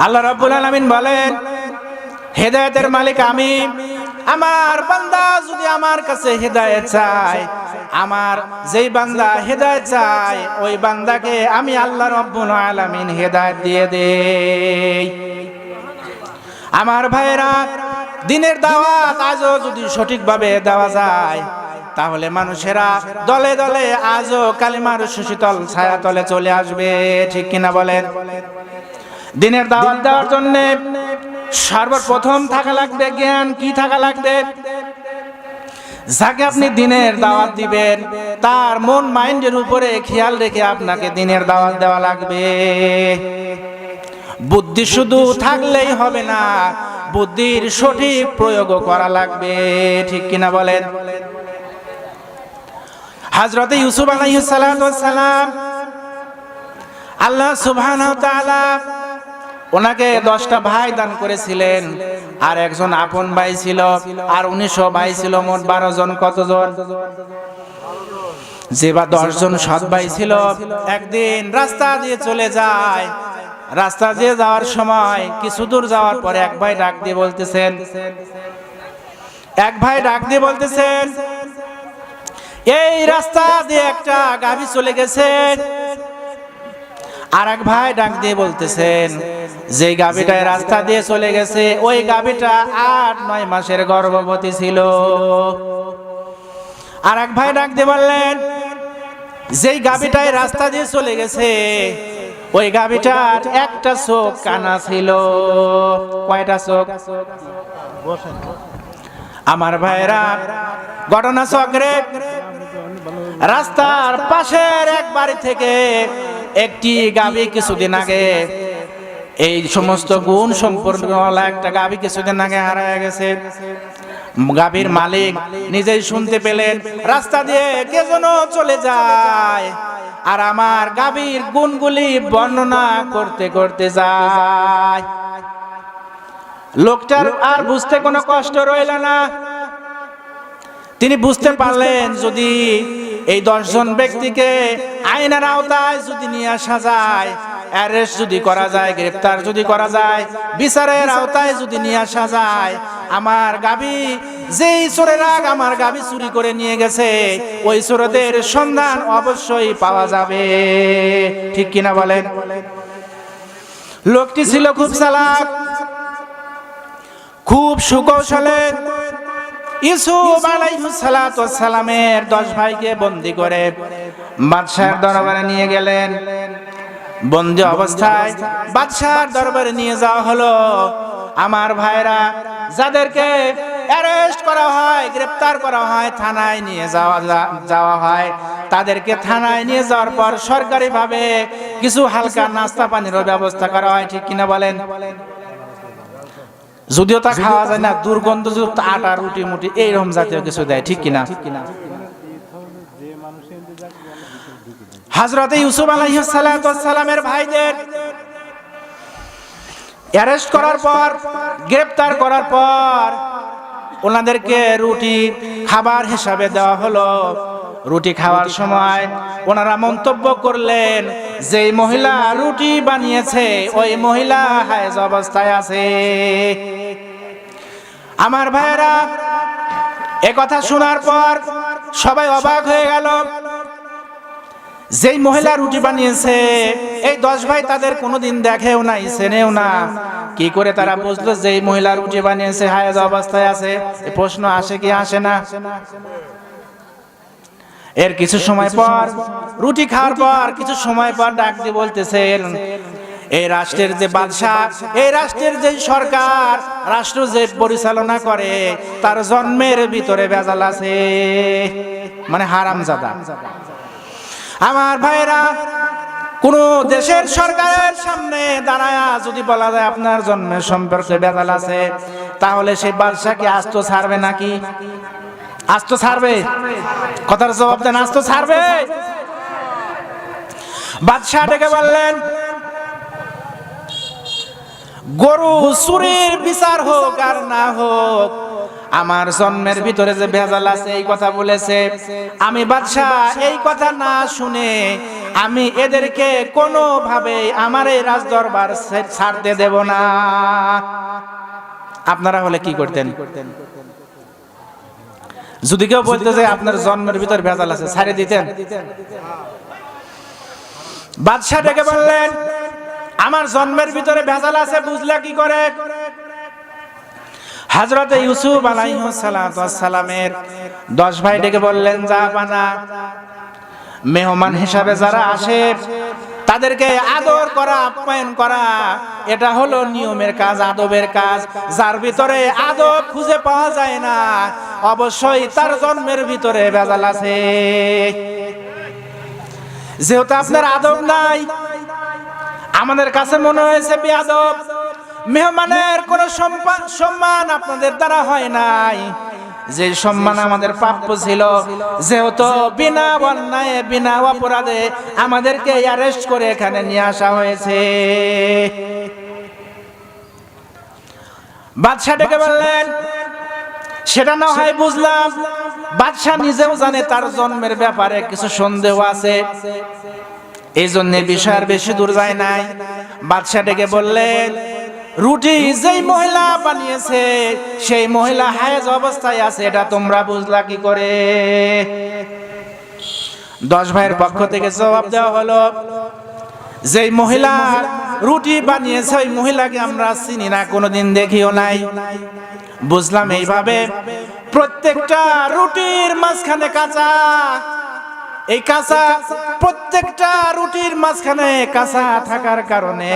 আল্লাহ রাব্বুল আলামিন বলেন, হেদায়েতের মালিক আমি। আমার বান্দা যদি আমার কাছে হেদায়েত চায়, আমার যেই বান্দা হেদায়েত চায় ওই বান্দাকে আমি আল্লাহ রাব্বুল আলামিন হেদায়েত দিয়ে দেই। আমার ভাইরা, দিনের দাওয়াত আজও যদি সঠিকভাবে দেওয়া যায় তাহলে মানুষেরা দলে দলে আজও কালিমার সুশীতল ছায়াতলে চলে আসবে, ঠিক কিনা বলেন? দিনের দাওয়াত দেওয়ার জন্য সর্বপ্রথম থাকা লাগবে জ্ঞান। কি থাকা লাগবে? যাকে আপনি দিনের দাওয়াত দিবেন তার মন মাইন্ডের উপরে খেয়াল রেখে আপনাকে দিনের দাওয়াত দেওয়া লাগবে। বুদ্ধি শুধু থাকলেই হবে না, বুদ্ধির সঠিক প্রয়োগ করা লাগবে, ঠিক কিনা বলেন? হযরত ইউসুফ আলাইহিস সালাতু ওয়াস সালাম, আল্লাহ সুবহানাহু ওয়া তাআলা ওনাকে 10টা ভাই দান করেছিলেন, আর একজন আপন ভাই ছিল, আর 1900 ভাই ছিল, মোট 12 জন। কতজন? যে বা 10 জন সৎ ভাই ছিল, একদিন রাস্তা দিয়ে চলে যায়। রাস্তা দিয়ে যাওয়ার সময় কিছু দূর যাওয়ার পরে এক ভাই ডাক দিয়ে বলতেছেন, এই রাস্তা দিয়ে একটা গাভী চলে গেছে। আর এক ভাই ডাক দিয়ে বলতেছেন, যে গাভীটা রাস্তা দিয়ে চলে গেছে ওই গাভীটা 8-9 মাসের গর্ভবতী ছিল। আর এক ভাই ডাক দিয়ে বললেন, যেই গাভীটাই রাস্তা দিয়ে চলে গেছে ওই গাভীটার একটা চোখ কানা ছিল। কয়টা চোখ? আমার ভাইরা, ঘটনা চক্রে রাস্তার পাশের এক বাড়ি থেকে একটি গাভী কিছুদিন আগে, এই সমস্ত গুণ সম্পন্ন একটা গাভী কিছুদিন আগে হারায় গেছে। গাভীর মালিক নিজেই শুনতে পেলেন, রাস্তা দিয়ে কে যেন চলে যায়, আর আমার গাভীর গুণগুলি বর্ণনা করতে করতে যায়। লোকটার আর বুঝতে কোনো কষ্ট রইল না। তিনি বুঝতে পারলেন, যদি এই 10 জন ব্যক্তিকে আইনের আওতায় যদি নিয়ে আসা যায়, অ্যারেস্ট যদি করা যায়, গ্রেফতার যদি করা যায়, বিচারের আওতায় যদি নিয়ে আসা যায়, আমার গাভী, যেই চোরেরা আমার গাভী চুরি করে নিয়ে গেছে ওই চোরদের সন্ধান অবশ্যই পাওয়া যাবে, ঠিক কিনা বলেন? লোকটি ছিল খুব চালাক, খুব সুকৌশলে ইউসুফ আলাইহিস সালাতু ওয়াস সালামের 10 ভাইকে বন্দী করে বাদশার দরবারে নিয়ে গেলেন। বন্দী অবস্থায় বাদশার দরবারে নিয়ে যাওয়া হলো। আমার ভাইরা, যাদেরকে অ্যারেস্ট করা হয়, গ্রেফতার করা হয়, থানায় নিয়ে যাওয়া হয়, তাদেরকে থানায় নিয়ে যাওয়ার পর সরকারিভাবে কিছু হালকা নাস্তা পানিরও ব্যবস্থা করা হয়, ঠিক কিনা বলেন? যদিও তা খাওয়া যায় না, দুর্গন্ধযুক্ত আটা, রুটি মুটি এইরকম জাতীয় কিছু দেয়, ঠিক কিনা? হযরত ইউসুফ আলাইহিস সালাতু ওয়াস সালামের ভাইদের অ্যারেস্ট করার পর, গ্রেফতার করার পর ওনাদেরকে রুটি খাবার হিসাবে দেওয়া হলো। রুটি খাওয়ার সময় ওনারা মন্তব্য করলেন, যেই মহিলা রুটি বানিয়েছে ওই মহিলা হায়েজ অবস্থায় আছে। আমার ভাইরা, একথা শোনার পর সবাই অবাক হয়ে গেল। যেই মহিলা রুটি বানিয়েছে এই 10 ভাই তাদের কোনোদিন দেখেও নাই, চেনেও না। কি করে তারা বুঝলো যে এই মহিলা রুটি বানিয়েছে হায়েজ অবস্থায় আছে? এই প্রশ্ন আসে কি আসে না? এর কিছু সময় পর, রুটি খাওয়ার পর কিছু সময় পর ডাক দিয়ে বলতেছেন, এই রাষ্ট্রের যে বাদশা, এই রাষ্ট্রের যে সরকার, রাষ্ট্র যে পরিচালনা করে, তার জন্মের ভিতরে ভেজাল আছে, মানে হারামজাদা। আমার ভাইরা, কোন দেশের সরকারের সামনে দাঁড়ায় যদি বলা যায় আপনার জন্মের সম্পর্কে ভেজাল আছে, তাহলে সেই বাদশা কি আস্ত ছাড়বে নাকি? আস্ত ছাড়বে? কথার জবাব দেন, আস্ত ছাড়বে? বাদশা ডেকে বললেন, গরু চুরির বিচার হোক আর না হোক, আমার জন্মের ভিতরে যে ভেজাল আছে এই কথা বলেছে। আমি বাদশা এই কথা না শুনে আমি এদেরকে কোনোভাবে আমার এই রাজদরবার ছাড়তে দেব না। আপনারা হলে কি করতেন? যদি কেউ বলতে যে আপনার জন্মের ভিতর ভেজাল আছে, ছাড়ে দিতেন? বাদশাহ ডেকে বললেন, আমার জন্মের ভিতরে ভেজাল আছে বুঝলা কি করে? হযরত ইউসুফ আলাইহিস সালামের 10 ভাই ডেকে বললেন, জাহাপানা, মেহমান হিসাবে যারা আসে তাদেরকে আদর করা, আপ্যায়ন করা, এটা হলো নিয়মের কাজ, আদবের কাজ। যার ভিতরে আদব খুঁজে পাওয়া যায় না, অবশ্যই তার জন্মের ভিতরে ভেজাল আছে। যেহেতু আপনার আদব নাই, আমাদের কাছে মনে হয়েছে বেয়াদব, মেহমানের কোনো সম্মান আপনাদের দ্বারা হয় নাই। যে সম্মান আমাদের প্রাপ্য ছিল, যেহেতু বিনা অন্যায়ে বিনা অপরাধে আমাদেরকে অ্যারেস্ট করে এখানে নিয়ে আসা হয়েছে। বাদশা ডেকে বললেন, সেটা না হয় বুঝলাম, বাদশা নিজেও জানে তার জন্মের ব্যাপারে কিছু সন্দেহ আছে, এই জন্য বিষয়ের বেশি দূর যায় নাই। বাদশা ডেকে বললেন, রুটি যেই মহিলা বানিয়েছে সেই মহিলা হায়েজ অবস্থায় আছে, এটা তোমরা বুঝলা কি করে? 10 ভাইয়ের পক্ষ থেকে জবাব দেওয়া হলো, যেই মহিলা রুটি বানিয়েছে ওই মহিলাকে আমরা চিনি না, কোনোদিন দেখিও নাই। বুঝলাম এইভাবে, প্রত্যেকটা রুটির মাঝখানে কাঁচা, এই কাঁচা প্রত্যেকটা রুটির মাঝখানে কাঁচা থাকার কারণে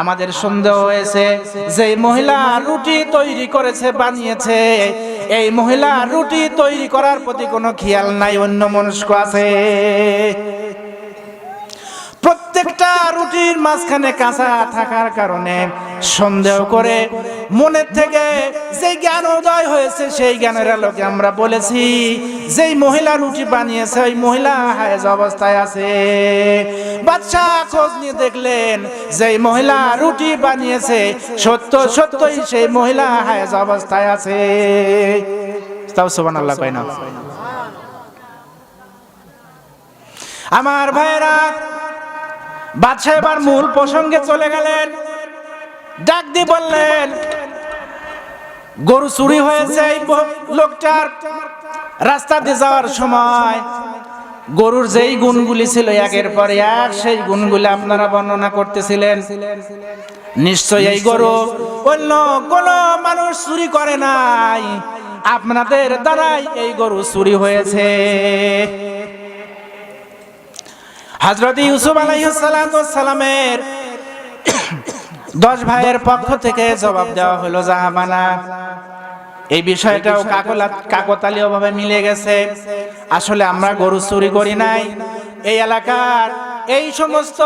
আমাদের সন্দেহ হয়েছে যে মহিলা রুটি তৈরি করেছে, বানিয়েছে, এই মহিলা রুটি তৈরি করার প্রতি কোনো খেয়াল নাই, অন্য মনস্ক আছে। প্রত্যেকটা রুটির মাঝখানে কাঁচা থাকার কারণে সন্দেহ করে মনের থেকে যে জ্ঞান উদয় হয়েছে, সেই জ্ঞানের আলোকে আমরা বলেছি যেই মহিলা রুটি বানিয়েছে ওই মহিলা হায়েজ অবস্থায় আছে। বাদশা খোঁজ নিয়ে দেখলেন যেই মহিলা রুটি বানিয়েছে সত্যই সেই মহিলা হায়েজ অবস্থায় আছে। তাও সুবহানাল্লাহ কয় না? আমার ভাইরা, বাদশা এবার মূল প্রসঙ্গে চলে গেলেন। ডাক দিয়ে বললেন, গরু চুরি হয়েছে এই লোকটার। রাস্তা দিয়ে যাওয়ার সময় গরুর যেই গুণগুলি ছিল একের পর এক সেই গুণগুলি আপনারা বর্ণনা করতেছিলেন। নিশ্চয়ই এই গরু অন্য কোন মানুষ চুরি করে নাই, আপনাদের দ্বারাই এই গরু চুরি হয়েছে। হযরত ইউসুফ আলাইহিস সালামের 10 ভাইয়ের পক্ষ থেকে জবাব দেওয়া হলো, জাহাবানা, এই বিষয়টাও কাকতালীয় ভাবে মিলে গেছে। আসলে আমরা গরু চুরি করি নাই, এই এলাকার এই সমস্ত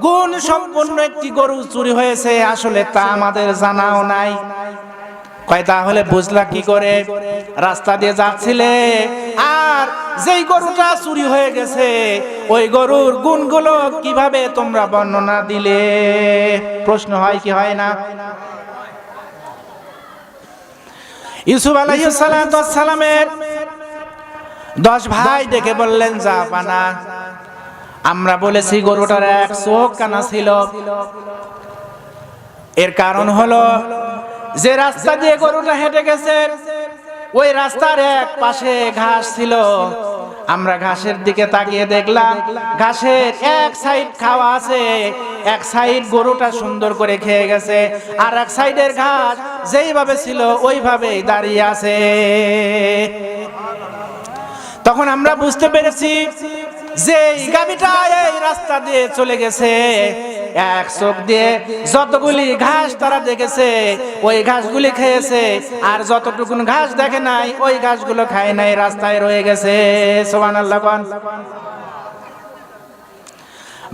গুণ সম্পন্ন একটি গরু চুরি হয়েছে, আসলে তা আমাদের জানাও নাই। কয় তাহলে বুঝলা কি করে? রাস্তা দিয়ে যাচ্ছিলে আর যেই গরুটা চুরি হয়ে গেছে ওই গরুর গুণগুলো কিভাবে তোমরা বর্ণনা দিলে? প্রশ্ন হয় কি হয় না? ইউসুফ আলাইহিস সালামের 10 ভাই ডেকে বললেন, জাহাপানা, আমরা বলেছি গরুটার এক চোখ কানা ছিল। এর কারণ হলো যে রাস্তা দিয়ে গরুটা হেঁটে গেছে ওই রাস্তার এক পাশে ঘাস ছিল। আমরা ঘাসের দিকে তাকিয়ে দেখলাম ঘাসের এক সাইড খাওয়া আছে, এক সাইড গরুটা সুন্দর করে খেয়ে গেছে, আর এক সাইডের ঘাস যেইভাবে ছিল ওইভাবেই দাঁড়িয়ে আছে। তখন আমরা বুঝতে পেরেছি যে গাভীটা এই রাস্তা দিয়ে চলে গেছে, এক চোখ দিয়ে যতগুলি ঘাস তারা দেখেছে ওই ঘাসগুলি খেয়েছে, আর যতটুকু ঘাস দেখে নাই ওই ঘাসগুলো খায় নাই, রাস্তায় রয়ে গেছে। সুবহানাল্লাহ।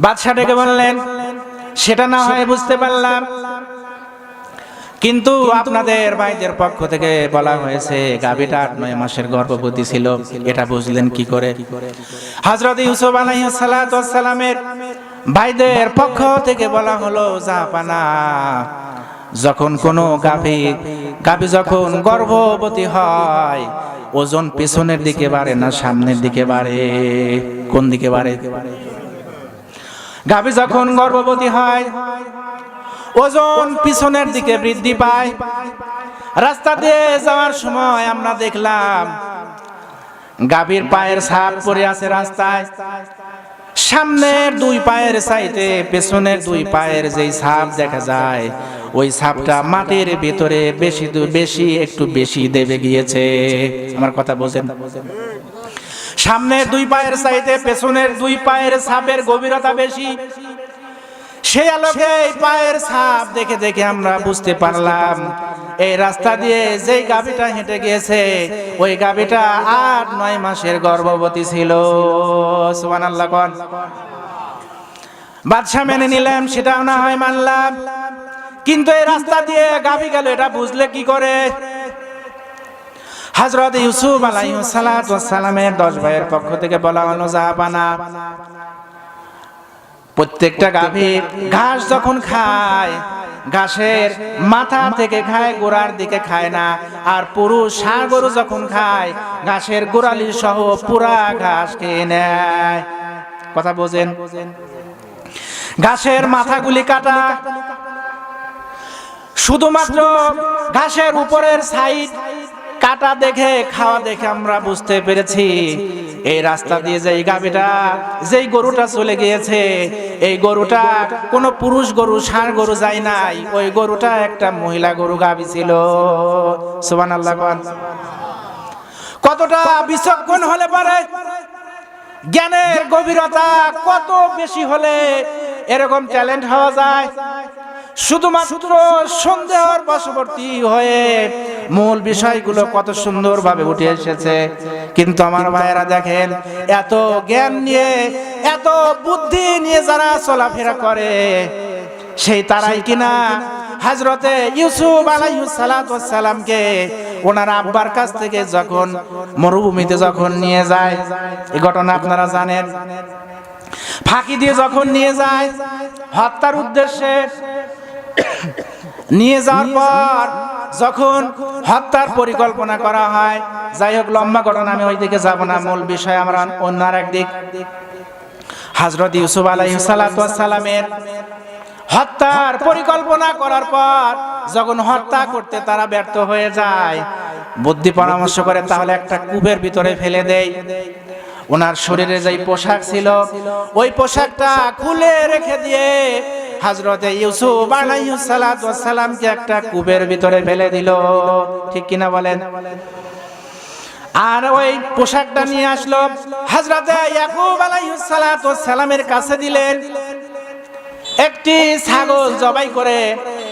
বাদশা ডেকে বললেন, সেটা না হয় বুঝতে পারলাম, কিন্তু আপনাদের ভাইদের পক্ষ থেকে বলা হয়েছে গাভীটা 8-9 মাসের গর্ভবতী ছিল, এটা বুঝলেন কি করে? হযরত ইউসুফ আলাইহিস সালামের ভাইদের পক্ষ থেকে বলা হলো, জাহাপানা, যখন কোনো গাভী যখন গর্ভবতী হয় ওজন পেছনের দিকে বাড়ে না সামনের দিকে বাড়ে? কোন দিকে বাড়ে? গাভী যখন গর্ভবতী হয় ওজন পিছনের দিকে বৃদ্ধি পায়। রাস্তা দিয়ে যাওয়ার সময় আমরা দেখলাম গাভীর পায়ের ছাপ পড়ে আছে রাস্তায়। সামনের দুই পায়ের চাইতে পেছনের দুই পায়ের যেই ছাপ দেখা যায় ওই ছাপটা মাটির ভিতরে একটু বেশি দেবে গিয়েছে। আমার কথা বোঝেন? সামনের দুই পায়ের চাইতে পেছনের দুই পায়ের ছাপের গভীরতা বেশি। সেই আলোকে এই পায়ের ছাপ দেখে দেখে আমরা বুঝতে পারলাম এই রাস্তা দিয়ে যেই গাভীটা হেঁটে গিয়েছে ওই গাভীটা 8-9 মাসের গর্ভবতী ছিল। সুবহানাল্লাহ কোন। বাদশা মেনে নিলাম, সেটাও না হয় মানলাম, কিন্তু এই রাস্তা দিয়ে গাভী গেল এটা বুঝলে কি করে? হযরত ইউসুফ আলাইহিস সালাতু ওয়াস সালামের 10 ভাইয়ের পক্ষ থেকে বলা হলো, যাবানা প্রত্যেকটা গাভী ঘাস যখন খায় ঘাসের মাথা থেকে খায়, গোড়ার দিকে খায় না। আর পুরুষ ষাঁড় গরু যখন খায় ঘাসের গোড়ালি সহ পুরা ঘাস খেয়ে নেয়। কথা বোঝেন? ঘাসের মাথাগুলি কাটা, শুধুমাত্র ঘাসের উপরের সাইড কাটা দেখে খাওয়া দেখে আমরা বুঝতে পেরেছি এই রাস্তা দিয়ে যেই গাভীটা যেই গরুটা চলে গিয়েছে এই গরুটা কোনো পুরুষ গরু ষাঁড় গরু যায় নাই, ওই গরুটা একটা মহিলা গরু গাভী ছিল। সুবহানাল্লাহ। কতটা বিচক্ষণ হলে পারে, জ্ঞানের গভীরতা কত বেশি হলে এরকম ট্যালেন্ট হওয়া যায়। শুধুমাত্র সন্দেহের বশবর্তী হয়ে মূল বিষয়গুলো কত সুন্দরভাবে উঠে এসেছে। কিন্তু আমার ভাইয়েরা দেখেন, এত জ্ঞান নিয়ে এত বুদ্ধি নিয়ে যারা চলাফেরা করে সেই তারাই কিনা হযরতে ইউসুফ আলাইহিস সালাতু ওয়াস সালামকে ওনার আব্বার কাছ থেকে যখন মরুভূমিতে যখন নিয়ে যায়, এই ঘটনা আপনারা জানেন, ফাঁকি দিয়ে যখন নিয়ে যায় হত্যার উদ্দেশ্যে, নিয়ে যাওয়ার পর যখন হত্যার পরিকল্পনা করা হয়, যাই হোক লম্বা ঘটনা, আমি ওই দিকে যাব না, মূল বিষয় আমরা অন্য একদিক। হযরত ইউসুফ আলাইহিস সালাতু ওয়াস সালামের হত্যার পরিকল্পনা করার পর যখন হত্যা করতে তারা ব্যর্থ হয়ে যায়, বুদ্ধি পরামর্শ করে তাহলে একটা কূপের ভিতরে ফেলে দেয়। ওনার শরীরে যেই পোশাক ছিল ওই পোশাকটা খুলে রেখে দিয়ে হযরতে ইউসুফ আলাইহিস সালাতু ওয়াস সালামকে একটা কূপের ভিতরে ফেলে দিল। ঠিক কিনা বলেন? আর ওই পোশাকটা নিয়ে আসলো হযরতে ইয়াকুব আলাইহিস সালাতু ওয়াস সালামের কাছে দিলেন। একটি ছাগল জবাই করে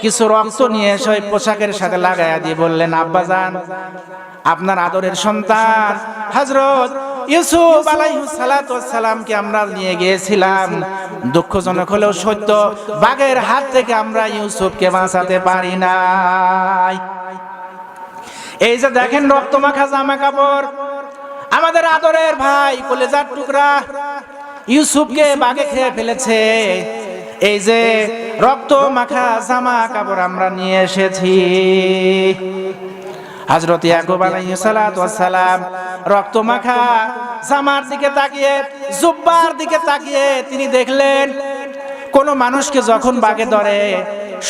কিছু রক্ত নিয়ে এসে ওই পোশাকের সাথে লাগাইয়া দিয়ে বললেন, আব্বাজান, আপনার আদরের সন্তান হযরত ইউসুফ আলাইহিস সালাতু ওয়াস সালামকে আমরা নিয়ে গিয়েছিলাম, দুঃখজনক হলেও সত্য, বাঘের হাত থেকে আমরা ইউসুফকে বাঁচাতে পারি নাই। এই যে দেখেন রক্তমাখা জামা কাপড়, আমাদের আদরের ভাই কলেজার টুকরা ইউসুফকে বাঘে খেয়ে ফেলেছে। এই যে রক্ত মাখা জামা কাপড় আমরা নিয়ে এসেছি। হযরত ইয়াকুব আলাইহিস সালাতু ওয়াস সালাম রক্ত মাখা জামার দিকে তাকিয়ে, জুব্বার দিকে তাকিয়ে তিনি দেখলেন কোন মানুষকে যখন বাঘে ধরে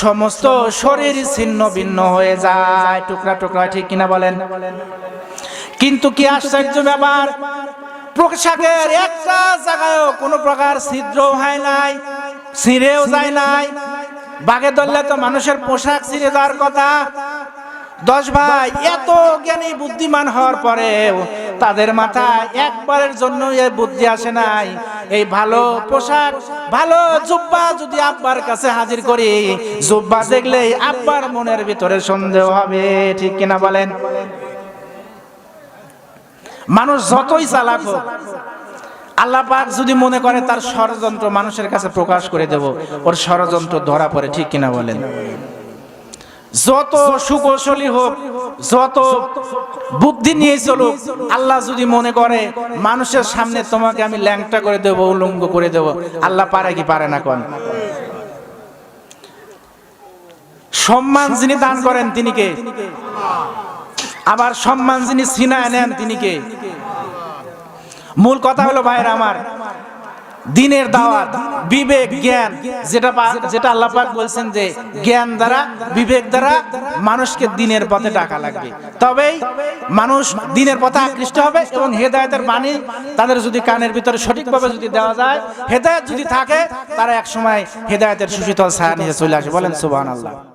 সমস্ত শরীর ছিন্ন ভিন্ন হয়ে যায়, টুকরা টুকরা। ঠিক কিনা বলেন? কিন্তু কি আশ্চর্য ব্যাপার, পোশাকের একটা জায়গায়ও কোনো প্রকার ছিদ্র হয় নাই, ছিঁড়েও যায় নাই। বাঘে ধরলে তো মানুষের পোশাক ছিঁড়ে যাওয়ার কথা। 10 ভাই এত জ্ঞানী বুদ্ধিমান হওয়ার পরেও তাদের মাথায় একবারের জন্য এই বুদ্ধি আসে নাই, এই ভালো পোশাক ভালো জুব্বা যদি আব্বার কাছে হাজির করি, জুব্বা দেখলেই আব্বার মনের ভিতরে সন্দেহ হবে। ঠিক কিনা বলেন? মানুষ যতই চালাক হোক, আল্লাহ পাক যদি মনে করে তার ষড়যন্ত্র মানুষের কাছে প্রকাশ করে দেব, ওর ষড়যন্ত্র ধরা পড়ে। ঠিক কিনা বলেন? যত সুকৌশলী হোক, যত বুদ্ধি নিয়ে চলুক, আল্লাহ যদি মনে করে মানুষের সামনে তোমাকে আমি ল্যাংটা করে দেব, উলঙ্গ করে দেব, আল্লাহ পারে কি পারে না? কোন সম্মান যিনি দান করেন তিনি কে? আবার সম্মান যিনি ছিনায় নেন তিনি কে? মূল কথা হলো ভাইরা আমার, দিনের দাওয়াত, বিবেক জ্ঞান, যেটা আল্লাহ পাক বলছেন যে জ্ঞান দ্বারা বিবেক দ্বারা মানুষকে দিনের পথে ডাকা লাগবে, তবেই মানুষ দিনের পথে আকৃষ্ট হবে। এবং হেদায়েতের বাণী তাদের যদি কানের ভিতরে সঠিকভাবে যদি দেওয়া যায়, হেদায়েত যদি থাকে, তারা এক সময় হেদায়েতের সুশীতল ছায়া নিয়ে চলে আসে। বলেন সুবহানাল্লাহ।